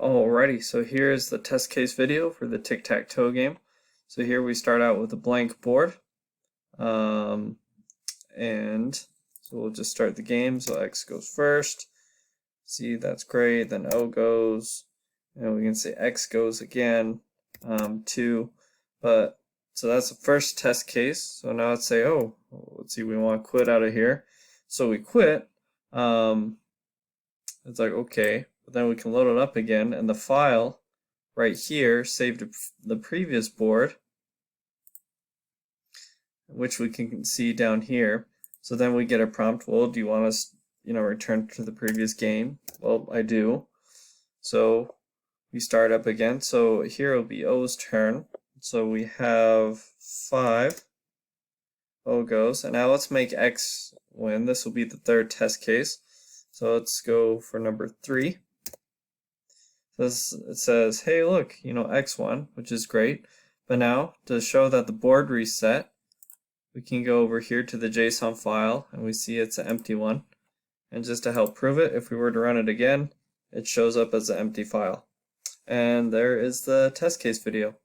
Alrighty, so here's the test case video for the tic-tac-toe game. So here we start out with a blank board. And so we'll just start the game. So X goes first. See, that's great. Then O goes. And we can say X goes again. 2. But so that's the first test case. So now let's say, oh, let's see, we want to quit out of here. So we quit. It's like, okay. But then we can load it up again, and the file right here saved the previous board, which we can see down here. So then we get a prompt, well, do you want us, return to the previous game? Well, I do. So we start up again. So here will be O's turn. So we have 5. O goes, and now let's make X win. This will be the third test case. So let's go for number 3. It says, hey, look, X won, which is great. But now, to show that the board reset, we can go over here to the JSON file, and we see it's an empty one. And just to help prove it, if we were to run it again, it shows up as an empty file. And there is the test case video.